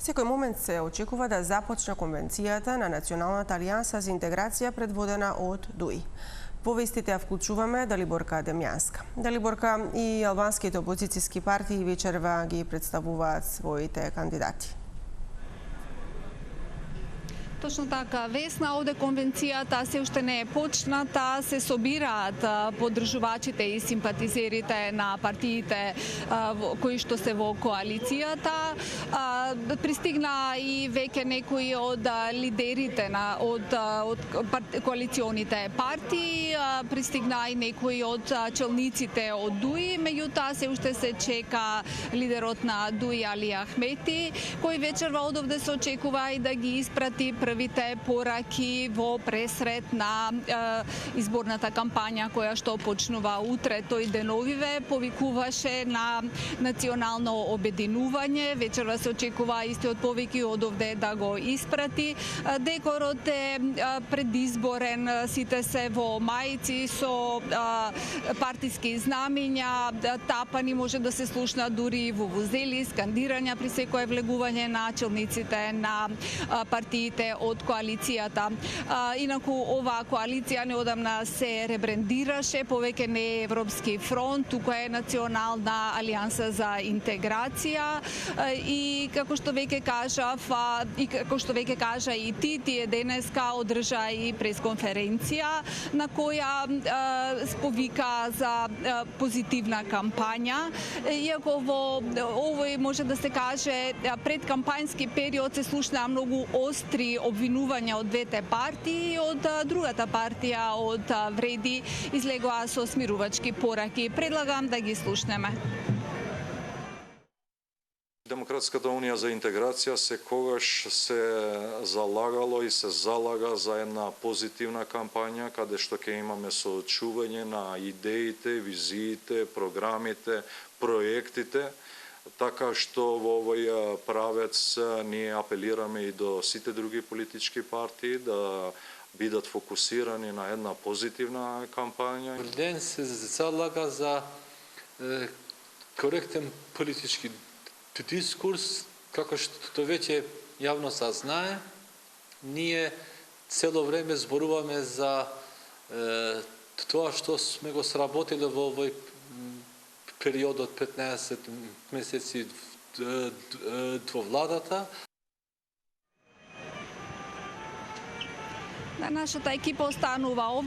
Секој момент се очекува да започне конвенцијата на Националната алијанса за интеграција предводена од ДУИ. Во вестите ја вклучуваме Далиборка Демјанска. Далиборка, и албанските опозицијски партии вечерва ги представуваат своите кандидати. Точно така, Весна, овде конвенцијата се уште не е почната, се собираат поддржувачите и симпатизерите на партиите кои што се во коалицијата. Пристигна и веќе некои од лидерите од коалиционите партии, пристигна и некои од челниците од ДУИ, меѓутоа се уште се чека лидерот на ДУИ Али Ахмети, кој вечерва од овде се очекува и да ги испрати првите пораки во пресред на изборната кампања која што почнува утре. Тој деновиве повикуваше на национално обединување. Вечерва се очекува истиот повики од овде да го испрати. Декорот е предизборен, сите се во мајци со партиски знамиња, тапани може да се слушна дури во вузели, скандирања при секое влегување на челниците на партиите од коалицијата. Инаку оваа коалиција неодамна се ребрендираше, повеќе не е Европски фронт, туку е Национална алијанса за интеграција и како што веќе кажа и ти, тие денеска одржа и пресконференција на која повика за позитивна кампања. Иако во овој може да се каже пред кампањски период се слушнаа многу остри обвинувања од двете партии, од другата партија, од Вреди, излегоа со смирувачки пораки. Предлагам да ги слушнеме. Демократската унија за интеграција секогаш се залагало и се залага за една позитивна кампања, каде што ќе имаме соочување на идеите, визиите, програмите, проектите, така што во овој правец ние апелираме и до сите други политички партии да бидат фокусирани на една позитивна кампања. Ден се залага за коректен политички дискурс, како што веќе јавноста знае. Ние цело време зборуваме за тоа што сме го сработиле во овој период од 15 месеци во владата. Нашата екипа останува овде.